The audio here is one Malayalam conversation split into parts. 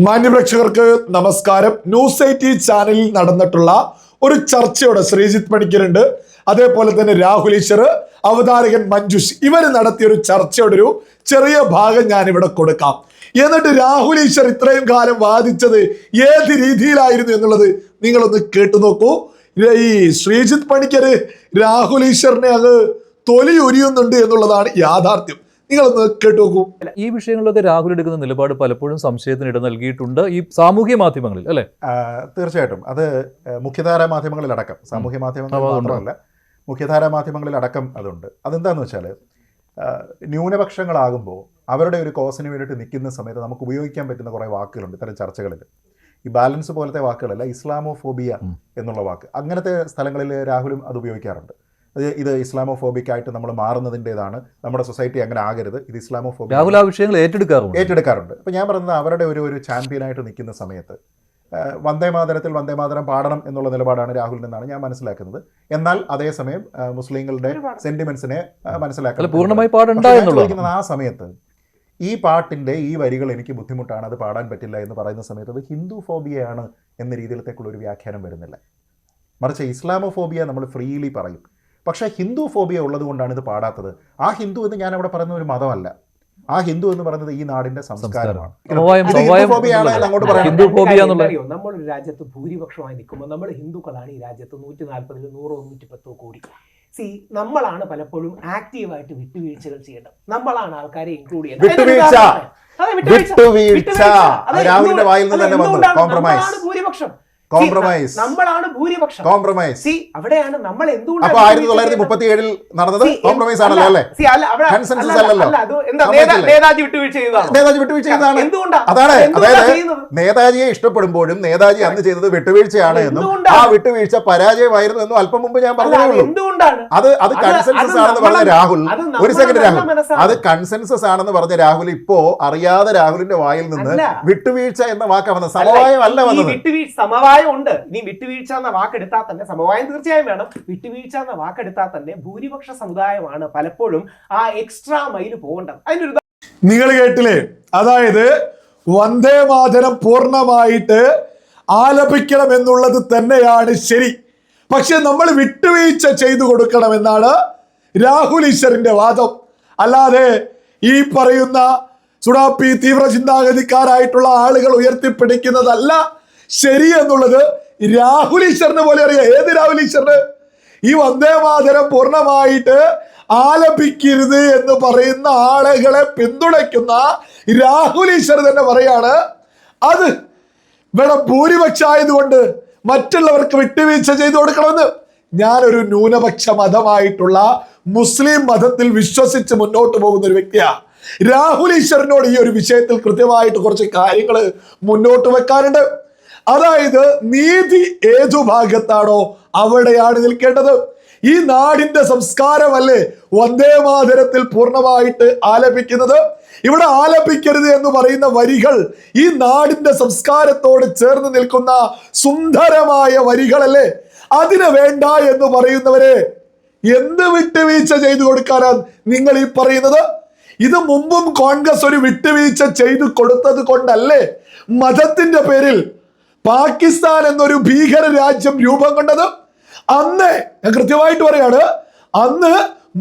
മാന്യപ്രേക്ഷകർക്ക് നമസ്കാരം. ന്യൂസ് 80 ചാനലിൽ നടന്നിട്ടുള്ള ഒരു ചർച്ചയോടെ ശ്രീജിത്ത് പണിക്കരുണ്ട്, അതേപോലെ തന്നെ രാഹുൽ ഈശ്വർ, അവതാരകൻ മഞ്ജുഷ്, ഇവര് നടത്തിയ ഒരു ചർച്ചയുടെ ഒരു ചെറിയ ഭാഗം ഞാൻ ഇവിടെ കൊടുക്കാം. എന്നിട്ട് രാഹുൽ ഈശ്വർ ഇത്രയും കാലം വാദിച്ചത് ഏത് രീതിയിലായിരുന്നു എന്നുള്ളത് നിങ്ങളൊന്ന് കേട്ടു നോക്കൂ. ഈ ശ്രീജിത്ത് പണിക്കര് രാഹുൽ ഈശ്വറിനെ അത് തൊലി ഉരിയുന്നുണ്ട് എന്നുള്ളതാണ് യാഥാർത്ഥ്യം. നിങ്ങളൊന്ന് കേട്ടു നോക്കൂ. ഈ വിഷയങ്ങളിലൊക്കെ രാഹുൽ എടുക്കുന്ന നിലപാട് പലപ്പോഴും സംശയത്തിന് ഇട നൽകിയിട്ടുണ്ട് ഈ സാമൂഹ്യ മാധ്യമങ്ങളിൽ, അല്ലെ? തീർച്ചയായിട്ടും അത് മുഖ്യധാരാ മാധ്യമങ്ങളിലടക്കം, സാമൂഹ്യ മാധ്യമങ്ങൾ മാത്രമല്ല മുഖ്യധാരാ മാധ്യമങ്ങളിലടക്കം അതുണ്ട്. അതെന്താണെന്ന് വെച്ചാൽ ന്യൂനപക്ഷങ്ങളാകുമ്പോൾ അവരുടെ ഒരു കോസിന് വേണ്ടിയിട്ട് നിൽക്കുന്ന സമയത്ത് നമുക്ക് ഉപയോഗിക്കാൻ പറ്റുന്ന കുറേ വാക്കുകളുണ്ട് ഇത്തരം ചർച്ചകളിൽ. ഈ ബാലൻസ് പോലത്തെ വാക്കുകളല്ല, ഇസ്ലാമോഫോബിയ എന്നുള്ള വാക്ക്, അങ്ങനത്തെ സ്ഥലങ്ങളിൽ രാഹുലും അത് ഉപയോഗിക്കാറുണ്ട്. ഇത് ഇസ്ലാമോഫോബിക് ആയിട്ട് നമ്മൾ മാറുന്നതിൻ്റെതാണ്, നമ്മുടെ സൊസൈറ്റി അങ്ങനെ ആകരുത്, ഇത് ഇസ്ലാമോഫോബിക്. രാഹുൽ ആ വിഷയങ്ങൾ ഏറ്റെടുക്കാറുണ്ട്. അപ്പോൾ ഞാൻ പറയുന്നത് അവരുടെ ഒരു ചാമ്പ്യനായിട്ട് നിൽക്കുന്ന സമയത്ത് വന്ദേമാതരം പാടണം എന്നുള്ള നിലപാടാണ് രാഹുലിൽ നിന്നാണ് ഞാൻ മനസ്സിലാക്കുന്നത്. എന്നാൽ അതേസമയം മുസ്ലിങ്ങളുടെ സെന്റിമെന്റ്സിനെ മനസ്സിലാക്കാൻ പൂർണ്ണമായി പാടുണ്ടായിരുന്നത് ആ സമയത്ത് ഈ പാട്ടിൻ്റെ ഈ വരികൾ എനിക്ക് ബുദ്ധിമുട്ടാണ്, അത് പാടാൻ പറ്റില്ല എന്ന് പറയുന്ന സമയത്ത് അത് ഹിന്ദു ഫോബിയയാണ് എന്ന രീതിയിലത്തേക്കുള്ള ഒരു വ്യാഖ്യാനം വരുന്നില്ല. മറിച്ച് ഇസ്ലാമോഫോബിയ നമ്മൾ ഫ്രീലി പറയും. പക്ഷേ ഹിന്ദു ഫോബിയ ഉള്ളത് കൊണ്ടാണ് ഇത് പാടാത്തത്. ആ ഹിന്ദു എന്ന് ഞാൻ അവിടെ പറയുന്ന ഒരു മതമല്ല, ആ ഹിന്ദു എന്ന് പറയുന്നത് ഈ നാടിന്റെ സംസ്കാരമാണ്. നമ്മളൊരു രാജ്യത്ത് ഭൂരിപക്ഷമായി നിൽക്കുമ്പോൾ നമ്മൾ ഹിന്ദുക്കളാണ് ഈ രാജ്യത്ത് 140 100 110 കോടി. നമ്മളാണ് പലപ്പോഴും ആക്റ്റീവായിട്ട് വിട്ടുവീഴ്ചകൾ ചെയ്യേണ്ടത്. നമ്മളാണ് ആൾക്കാരെ ഇൻക്ലൂഡ് ചെയ്യുന്നത്. ഭൂരിപക്ഷം നമ്മളാണ് ഭൂരിപക്ഷം. കോംപ്രമൈസ് അവിടെയാണ് നമ്മൾ എന്തുകൊണ്ട് 1937 നടന്നത് കോംപ്രമൈസ് ആണല്ലോ, അല്ലേ? കൺസെൻസസ് അല്ലല്ലോ. നേതാജി വിട്ടുവീഴ്ച ചെയ്തതാണ്. അതാണ്, അതായത് നേതാജിയെ ഇഷ്ടപ്പെടുമ്പോഴും നേതാജി അന്ന് ചെയ്തത് വിട്ടുവീഴ്ചയാണ് എന്നും ആ വിട്ടുവീഴ്ച പരാജയമായിരുന്നു എന്നും അല്പം മുമ്പ് ഞാൻ പറഞ്ഞേ. എന്തുകൊണ്ടാണ് അത് കൺസെൻസസ് ആണെന്ന് പറഞ്ഞ രാഹുൽ, ഒരു സെക്കൻഡ് രാഹുൽ, അത് കൺസെൻസസ് ആണെന്ന് പറഞ്ഞ രാഹുൽ ഇപ്പോ അറിയാതെ രാഹുലിന്റെ വായിൽ നിന്ന് വിട്ടുവീഴ്ച എന്ന വാക്ക് വന്നത്, സമവായം അല്ല വന്നത്. സമവായം ഉണ്ട്. ഇനി വിട്ടുവീഴ്ച എന്ന വാക്കെടുത്താൽ തന്നെ, സമവായം തീർച്ചയായും വേണം, വിട്ടുവീഴ്ച എന്ന വാക്കെടുത്താൽ തന്നെ ഭൂരിപക്ഷ സമുദായമാണ് പലപ്പോഴും ആ എക്സ്ട്രാ മൈൽ പോകേണ്ടത്. അതിനൊരു നിങ്ങൾ കേട്ടില്ലേ? അതായത് വന്ദേ മാതരം പൂർണ്ണമായിട്ട് ആലപിക്കണം എന്നുള്ളത് തന്നെയാണ് ശരി, പക്ഷെ നമ്മൾ വിട്ടുവീഴ്ച ചെയ്തു കൊടുക്കണമെന്നാണ് രാഹുൽ ഈശ്വറിന്റെ വാദം. അല്ലാതെ ഈ പറയുന്ന സുഡാപ്പി തീവ്ര ചിന്താഗതിക്കാരായിട്ടുള്ള ആളുകൾ ഉയർത്തിപ്പിടിക്കുന്നതല്ല ശരി എന്നുള്ളത് രാഹുൽ ഈശ്വറിന് പോലെ അറിയാം. ഏത് രാഹുൽ ഈശ്വറിന്? ഈ വന്ദേ മാതരം പൂർണ്ണമായിട്ട് ആലപിക്കരുത് എന്ന് പറയുന്ന ആളുകളെ പിന്തുണയ്ക്കുന്ന രാഹുൽ ഈശ്വർ തന്നെ പറയാണ് അത് ഇവിടെ ഭൂരിപക്ഷമായതുകൊണ്ട് മറ്റുള്ളവർക്ക് വിട്ടുവീഴ്ച ചെയ്തു കൊടുക്കണമെന്ന്. ഞാനൊരു ന്യൂനപക്ഷ മതമായിട്ടുള്ള മുസ്ലിം മതത്തിൽ വിശ്വസിച്ച് മുന്നോട്ട് പോകുന്ന ഒരു വ്യക്തിയാണ്. രാഹുൽ ഈശ്വറിനോട് ഈ ഒരു വിഷയത്തിൽ കൃത്യമായിട്ട് കുറച്ച് കാര്യങ്ങൾ മുന്നോട്ട് വെക്കാനുണ്ട്. അതായത് നീതി ഏതു ഭാഗത്താണോ അവിടെയാണ് നിൽക്കേണ്ടത്. ഈ നാടിന്റെ സംസ്കാരമല്ലേ വന്ദേ മാതരത്തിൽ പൂർണ്ണമായിട്ട് ആലപിക്കുന്നത്. ഇവിടെ ആലപിക്കരുത് എന്ന് പറയുന്ന വരികൾ ഈ നാടിന്റെ സംസ്കാരത്തോട് ചേർന്ന് നിൽക്കുന്ന സുന്ദരമായ വരികളല്ലേ. അതിന് വേണ്ട എന്ന് പറയുന്നവരെ എന്ത് വിട്ടുവീഴ്ച ചെയ്തു കൊടുക്കാനാണ് നിങ്ങൾ ഈ പറയുന്നത്? ഇത് മുമ്പും കോൺഗ്രസ് ഒരു വിട്ടുവീഴ്ച ചെയ്തു കൊടുത്തത് കൊണ്ടല്ലേ മതത്തിന്റെ പേരിൽ പാകിസ്ഥാൻ എന്നൊരു ഭീകര രാജ്യം രൂപം കൊണ്ടത്? അന്ന് ഞാൻ കൃത്യമായിട്ട് പറയാണ്, അന്ന്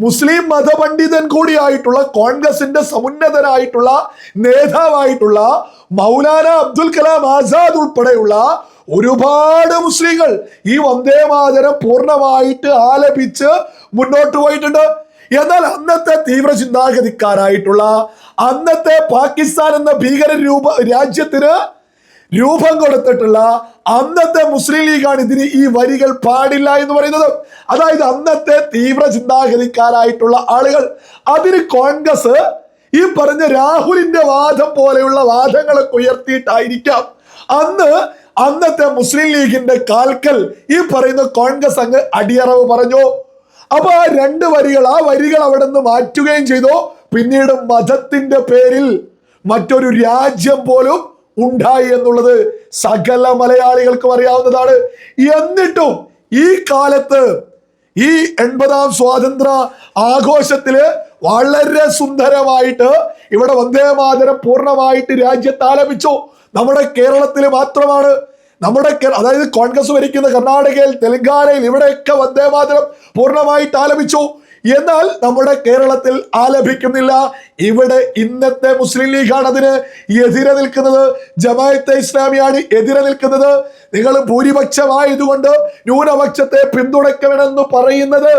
മുസ്ലിം മതപണ്ഡിതൻ കൂടിയായിട്ടുള്ള കോൺഗ്രസിന്റെ സമുന്നതനായിട്ടുള്ള നേതാവായിട്ടുള്ള മൗലാന അബ്ദുൽ കലാം ആസാദ് ഉൾപ്പെടെയുള്ള ഒരുപാട് മുസ്ലിങ്ങൾ ഈ വന്ദേ മാതരം പൂർണ്ണമായിട്ട് ആലപിച്ച് മുന്നോട്ട് പോയിട്ടുണ്ട്. എന്നാൽ അന്നത്തെ തീവ്ര ചിന്താഗതിക്കാരായിട്ടുള്ള അന്നത്തെ പാകിസ്ഥാൻ എന്ന ഭീകര രാജ്യത്തിന് രൂപം കൊടുത്തിട്ടുള്ള അന്നത്തെ മുസ്ലിം ലീഗാണ് ഇതിന് ഈ വരികൾ പാടില്ല എന്ന് പറയുന്നത്. അതായത് അന്നത്തെ തീവ്ര ചിന്താഗതിക്കാരായിട്ടുള്ള ആളുകൾ. അതിന് കോൺഗ്രസ് ഈ പറഞ്ഞ രാഹുലിന്റെ വാദം പോലെയുള്ള വാദങ്ങളൊക്കെ ഉയർത്തിയിട്ടായിരിക്കാം അന്നത്തെ മുസ്ലിം ലീഗിന്റെ കാൽക്കൽ ഈ പറയുന്ന കോൺഗ്രസ് അങ്ങ് അടിയറവ് പറഞ്ഞു. അപ്പൊ ആ വരികൾ അവിടെ നിന്ന് മാറ്റുകയും ചെയ്തു. പിന്നീട് മതത്തിന്റെ പേരിൽ മറ്റൊരു രാജ്യം പോലും ഉണ്ടായി എന്നുള്ളത് സകല മലയാളികൾക്കും അറിയാവുന്നതാണ്. എന്നിട്ടും ഈ കാലത്ത് ഈ 80ാം സ്വാതന്ത്ര്യ ആഘോഷത്തില് വളരെ സുന്ദരമായിട്ട് ഇവിടെ വന്ദേമാതരം പൂർണ്ണമായിട്ട് രാജ്യത്ത് ആലപിച്ചു. നമ്മുടെ കേരളത്തിൽ മാത്രമാണ്, അതായത് കോൺഗ്രസ് ഭരിക്കുന്ന കർണാടകയിൽ, തെലങ്കാനയിൽ ഇവിടെയൊക്കെ വന്ദേമാതരം പൂർണ്ണമായിട്ട് ആലപിച്ചു. എന്നാൽ നമ്മുടെ കേരളത്തിൽ ആലപിക്കുന്നില്ല. ഇവിടെ ഇന്നത്തെ മുസ്ലിം ലീഗാണ് അതിന് എതിരെ നിൽക്കുന്നത്, ജമാഅത്തെ ഇസ്ലാമിയാണ് എതിരെ നിൽക്കുന്നത്. നിങ്ങൾ ഭൂരിപക്ഷമായതുകൊണ്ട് ന്യൂനപക്ഷത്തെ പിന്തുണയ്ക്കണമെന്ന് പറയുന്നത്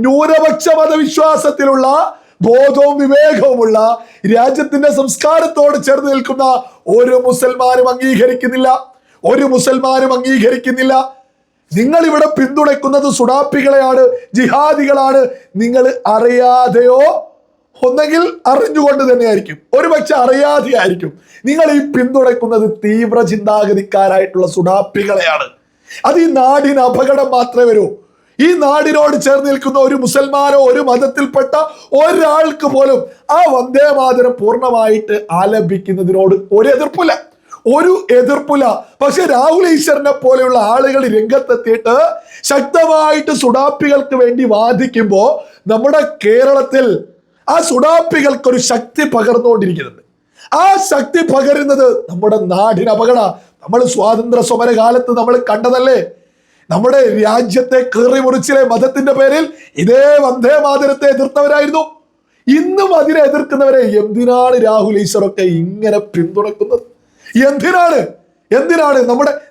ന്യൂനപക്ഷ മതവിശ്വാസത്തിലുള്ള ബോധവും വിവേകവുമുള്ള രാജ്യത്തിന്റെ സംസ്കാരത്തോട് ചേർന്ന് നിൽക്കുന്ന ഒരു മുസൽമാനും അംഗീകരിക്കുന്നില്ല. നിങ്ങൾ ഇവിടെ പിന്തുണയ്ക്കുന്നത് സുഡാപ്പികളെയാണ്, ജിഹാദികളാണ്. നിങ്ങൾ അറിയാതെയോ ഒന്നെങ്കിൽ അറിഞ്ഞുകൊണ്ട് തന്നെയായിരിക്കും, ഒരുപക്ഷെ അറിയാതെ ആയിരിക്കും നിങ്ങൾ ഈ പിന്തുണയ്ക്കുന്നത് തീവ്ര ചിന്താഗതിക്കാരായിട്ടുള്ള സുഡാപ്പികളെയാണ്. അത് ഈ നാടിന് അപകടം മാത്രമേ വരൂ. ഈ നാടിനോട് ചേർന്ന് നിൽക്കുന്ന ഒരു മുസൽമാനോ ഒരു മതത്തിൽപ്പെട്ട ഒരാൾക്ക് പോലും ആ വന്ദേമാതരം പൂർണ്ണമായിട്ട് ആലപിക്കുന്നതിനോട് ഒരു എതിർപ്പില്ല. പക്ഷെ രാഹുൽ ഈശ്വറിനെ പോലെയുള്ള ആളുകൾ രംഗത്തെത്തിയിട്ട് ശക്തമായിട്ട് സുഡാപ്പികൾക്ക് വേണ്ടി വാദിക്കുമ്പോൾ നമ്മുടെ കേരളത്തിൽ ആ സുഡാപ്പികൾക്കൊരു ശക്തി പകർന്നുകൊണ്ടിരിക്കുന്നുണ്ട്. ആ ശക്തി പകരുന്നത് നമ്മുടെ നാടിന് അപകട. നമ്മൾ സ്വാതന്ത്ര്യ സമര കാലത്ത് നമ്മൾ കണ്ടതല്ലേ, നമ്മുടെ രാജ്യത്തെ കീറി മുറിച്ചിലെ മതത്തിന്റെ പേരിൽ ഇതേ വന്ദേമാതരത്തെ എതിർത്തവരായിരുന്നു. ഇന്നും അതിനെ എതിർക്കുന്നവരെ എന്തിനാണ് രാഹുൽ ഈശ്വറൊക്കെ ഇങ്ങനെ പിന്തുണക്കുന്നത്? എന്തിനാണ്?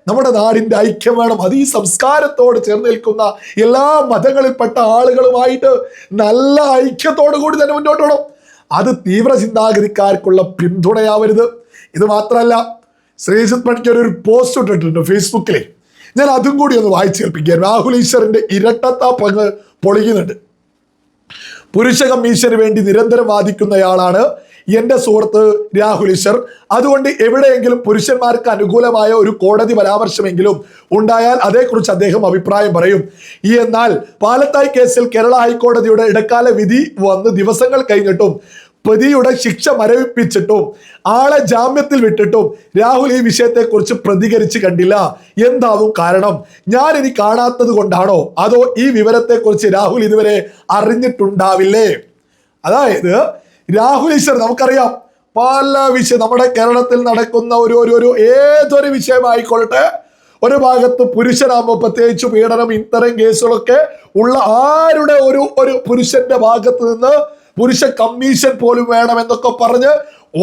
നമ്മുടെ നാടിന്റെ ഐക്യം വേണം. അത് ഈ സംസ്കാരത്തോട് ചേർന്ന് നിൽക്കുന്ന എല്ലാ മതങ്ങളിൽപ്പെട്ട ആളുകളുമായിട്ട് നല്ല ഐക്യത്തോടു കൂടി തന്നെ മുന്നോട്ട് പോകണം. അത് തീവ്ര ചിന്താഗതിക്കാർക്കുള്ള പിന്തുണയാവരുത്. ഇത് മാത്രമല്ല, ശ്രീജിത്ത് പണിക്കർ ഒരു പോസ്റ്റ് ഇട്ടിട്ടുണ്ട് ഫേസ്ബുക്കിലെ, ഞാൻ അതും കൂടി ഒന്ന് വായിച്ചു കേൾപ്പിക്കാം. രാഹുൽ ഈശ്വറിന്റെ ഇരട്ടത്താ പങ്ക് പൊളിയുന്നുണ്ട്. പുരുഷ കമ്മീഷന് വേണ്ടി നിരന്തരം വാദിക്കുന്നയാളാണ് എൻ്റെ സുഹൃത്ത് രാഹുൽ ഈശ്വർ. അതുകൊണ്ട് എവിടെയെങ്കിലും പുരുഷന്മാർക്ക് അനുകൂലമായ ഒരു കോടതി പരാമർശമെങ്കിലും ഉണ്ടായാൽ അതേക്കുറിച്ച് അദ്ദേഹം അഭിപ്രായം പറയും. എന്നാൽ പാലത്തായി കേസിൽ കേരള ഹൈക്കോടതിയുടെ ഇടക്കാല വിധി വന്ന് ദിവസങ്ങൾ കഴിഞ്ഞിട്ടും പ്രതിയുടെ ശിക്ഷ മരവിപ്പിച്ചിട്ടും ആളെ ജാമ്യത്തിൽ വിട്ടിട്ടും രാഹുൽ ഈ വിഷയത്തെക്കുറിച്ച് പ്രതികരിച്ച് കണ്ടില്ല. എന്താവും കാരണം? ഞാൻ ഇനി കാണാത്തത് കൊണ്ടാണോ, അതോ ഈ വിവരത്തെക്കുറിച്ച് രാഹുൽ ഇതുവരെ അറിഞ്ഞിട്ടുണ്ടാവില്ലേ? അതായത് രാഹുൽ ഈശ്വർ നമുക്കറിയാം പല വിഷയം നമ്മുടെ കേരളത്തിൽ നടക്കുന്ന ഒരു ഏതൊരു വിഷയമായിക്കൊള്ളട്ടെ, ഒരു ഭാഗത്ത് പുരുഷനാകുമ്പോൾ പ്രത്യേകിച്ച് പീഡനം ഇത്തരം കേസുകളൊക്കെ ഉള്ള ആരുടെ ഒരു പുരുഷന്റെ ഭാഗത്ത് നിന്ന് പുരുഷ കമ്മീഷൻ പോലും വേണം എന്നൊക്കെ പറഞ്ഞ്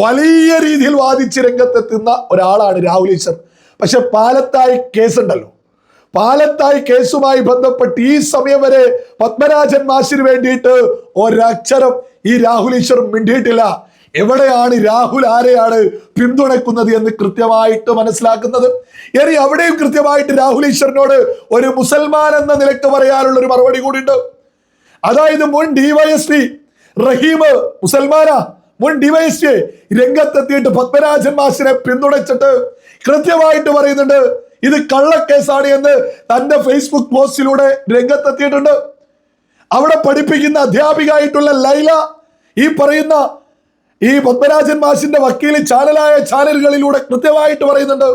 വലിയ രീതിയിൽ വാദിച്ച് രംഗത്തെത്തുന്ന ഒരാളാണ് രാഹുൽ ഈശ്വർ. പക്ഷെ പാലത്തായി കേസുണ്ടല്ലോ, പാലത്തായി കേസുമായി ബന്ധപ്പെട്ട് ഈ സമയം വരെ പത്മരാജൻ മാഷിന് വേണ്ടിയിട്ട് ഒരക്ഷരം ഈ രാഹുൽ ഈശ്വർ മിണ്ടിയിട്ടില്ല. എവിടെയാണ് രാഹുൽ ആരെയാണ് പിന്തുണയ്ക്കുന്നത് എന്ന് കൃത്യമായിട്ട് മനസ്സിലാക്കുന്നത്? ഇനി അവിടെയും കൃത്യമായിട്ട് രാഹുൽ ഈശ്വറിനോട് ഒരു മുസൽമാൻ എന്ന നിലക്ക് പറയാനുള്ള ഒരു മറുപടി കൂടിയുണ്ട്. അതായത് മുൻ ഡിവൈഎസ്പി റഹീം മുസൽമാന, മുൻ ഡിവൈഎസ്പി രംഗത്തെത്തിയിട്ട് പത്മരാജൻ മാഷിനെ പിന്തുണച്ചിട്ട് കൃത്യമായിട്ട് പറയുന്നുണ്ട് ഇത് കള്ളക്കേസാണ് എന്ന് തന്റെ ഫേസ്ബുക്ക് പോസ്റ്റിലൂടെ രംഗത്തെത്തിയിട്ടുണ്ട്. അവിടെ പഠിപ്പിക്കുന്ന അധ്യാപികയായിട്ടുള്ള ലൈല ഈ പത്മരാജൻ മാഷിന്റെ വക്കീല് ചാനലുകളിലൂടെ കൃത്യമായിട്ട് പറയുന്നുണ്ട്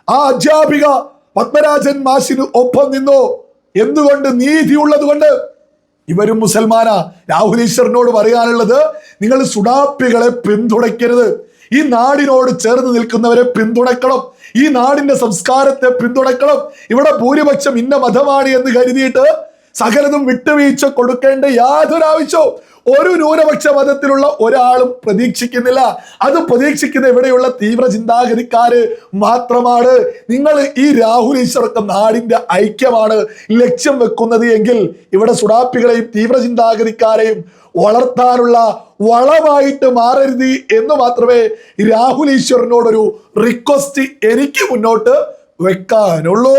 ആ അധ്യാപിക പത്മരാജൻ മാഷിന് ഒപ്പം നിന്നോ. എന്തുകൊണ്ട്? നീതിയുള്ളത് കൊണ്ട്. ഇവരും മുസൽമാനാ. രാഹുൽ ഈശ്വറിനോട് പറയാനുള്ളത്, നിങ്ങൾ സുഡാപ്പികളെ പിന്തുണയ്ക്കരുത്. ഈ നാടിനോട് ചേർന്ന് നിൽക്കുന്നവരെ പിന്തുണക്കണം. ഈ നാടിന്റെ സംസ്കാരത്തെ പിന്തുണക്കണം. ഇവിടെ ഭൂരിപക്ഷം ഇന്ന മതമാണ് എന്ന് കരുതിയിട്ട് സകലതും വിട്ടുവീഴ്ച കൊടുക്കേണ്ട യാതൊരു ആവശ്യവും ഒരു ന്യൂനപക്ഷ മതത്തിലുള്ള ഒരാളും പ്രതീക്ഷിക്കുന്നില്ല. അത് പ്രതീക്ഷിക്കുന്ന ഇവിടെയുള്ള തീവ്ര ചിന്താഗതിക്കാര് മാത്രമാണ്. നിങ്ങൾ ഈ രാഹുൽ ഈശ്വറൊക്കെ നാടിന്റെ ഐക്യമാണ് ലക്ഷ്യം വെക്കുന്നത് എങ്കിൽ ഇവിടെ സുഡാപ്പികളെയും തീവ്ര ചിന്താഗതിക്കാരെയും വളർത്താനുള്ള വളമായിട്ട് മാറരുത് എന്ന് മാത്രമേ രാഹുൽ ഈശ്വറിനോടൊരു റിക്വസ്റ്റ് എനിക്ക് മുന്നോട്ട് വെക്കാനുള്ളൂ.